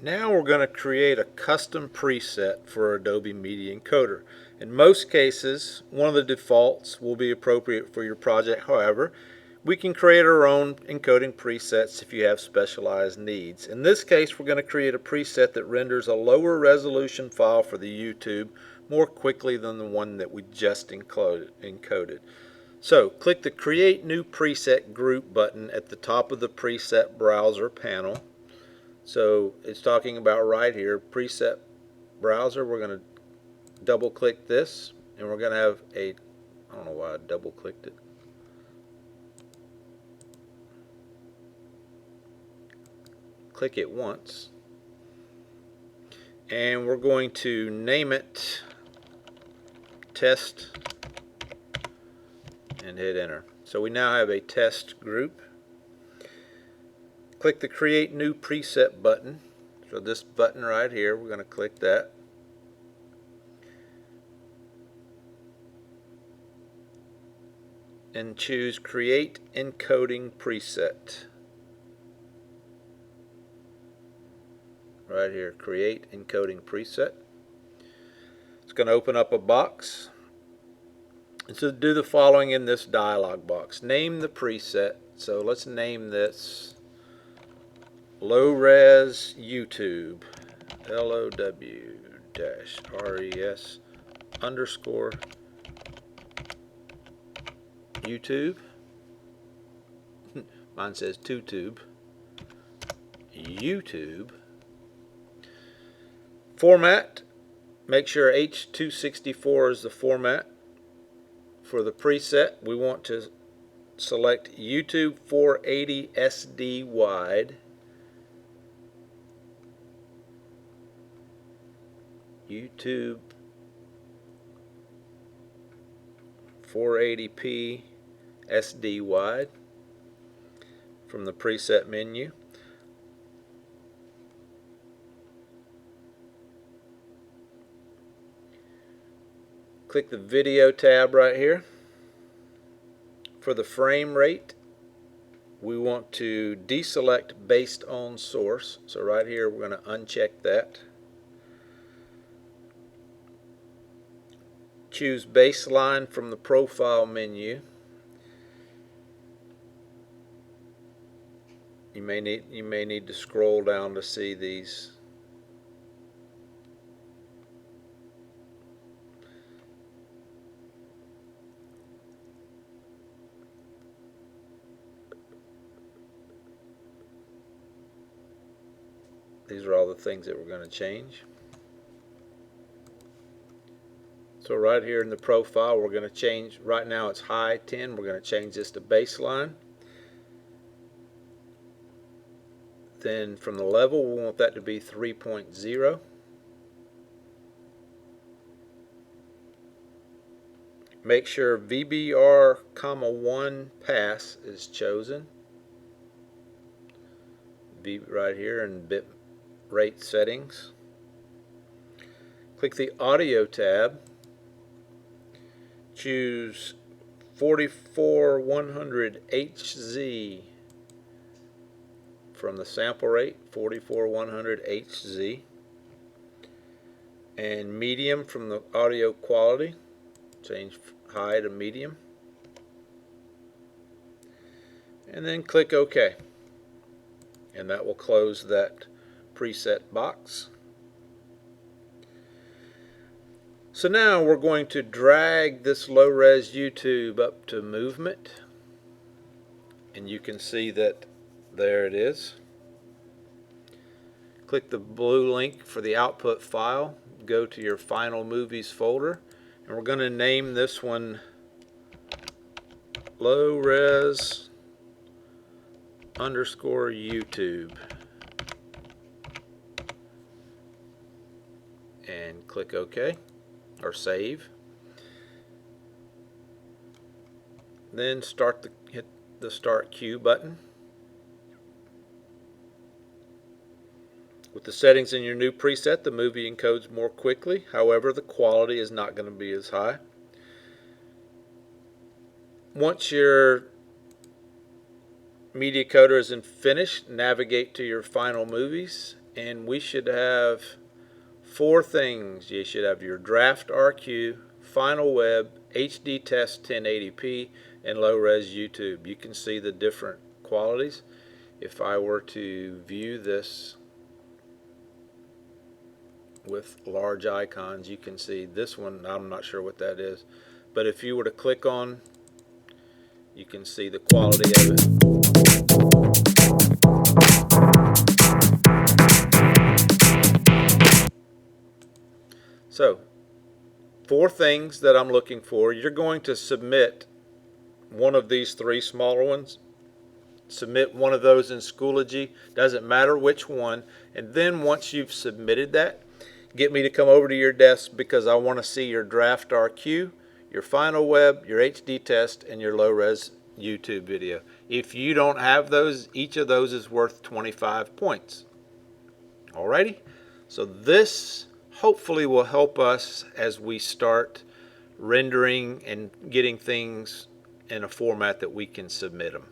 Now we're going to create a custom preset for Adobe Media Encoder. In most cases, one of the defaults will be appropriate for your project. However, we can create our own encoding presets if you have specialized needs. In this case, we're going to create a preset that renders a lower resolution file for the YouTube more quickly than the one that we just encoded. So, click the Create New Preset Group button at the top of the Preset Browser panel. So it's talking about right here, preset browser. We're going to double click this and we're going to have I don't know why I double clicked it. Click it once and we're going to name it test and hit enter. So we now have a test group. Click the Create New Preset button. So this button right here, we're going to click that. And choose Create Encoding Preset. Right here, Create Encoding Preset. It's going to open up a box. And so do the following in this dialog box. Name the preset. So let's name this Low Res YouTube, LOW-RES underscore YouTube. Mine says TuTube. YouTube. Format. Make sure H.264 is the format. For the preset, we want to select YouTube 480 SD wide. YouTube 480p SD wide from the preset menu. Click the video tab right here. For the frame rate, we want to deselect based on source. So right here we're going to uncheck that. Choose baseline from the profile menu. You may need to scroll down to see these. These are all the things that we're going to change. So right here in the profile, we're going to change, right now it's high 10, we're going to change this to baseline. Then from the level, we want that to be 3.0. Make sure VBR, 1 pass is chosen. Right here in bit rate settings. Click the audio tab. Choose 44100 HZ from the sample rate, 44100 HZ, and medium from the audio quality. Change high to medium, and then click OK, and that will close that preset box. So now we're going to drag this low-res YouTube up to movement, and you can see that there it is. Click the blue link for the output file, go to your final movies folder, and we're going to name this one low-res underscore YouTube, and click OK. Or save. Then hit the Start Queue button. With the settings in your new preset, the movie encodes more quickly. However, the quality is not going to be as high. Once your media coder is finished, navigate to your final movies and we should have 4 things. You should have your draft RQ, final web, HD test 1080p, and low res YouTube. You can see the different qualities. If I were to view this with large icons, you can see this one. I'm not sure what that is, but if you were to click on, you can see the quality of it. So 4 things that I'm looking for. You're going to submit one of these 3 smaller ones. Submit one of those in Schoology, doesn't matter which one, and then once you've submitted that, get me to come over to your desk because I want to see your draft RQ, your final web, your HD test, and your low-res YouTube video. If you don't have those, each of those is worth 25 points. Alrighty, so this hopefully will help us as we start rendering and getting things in a format that we can submit them.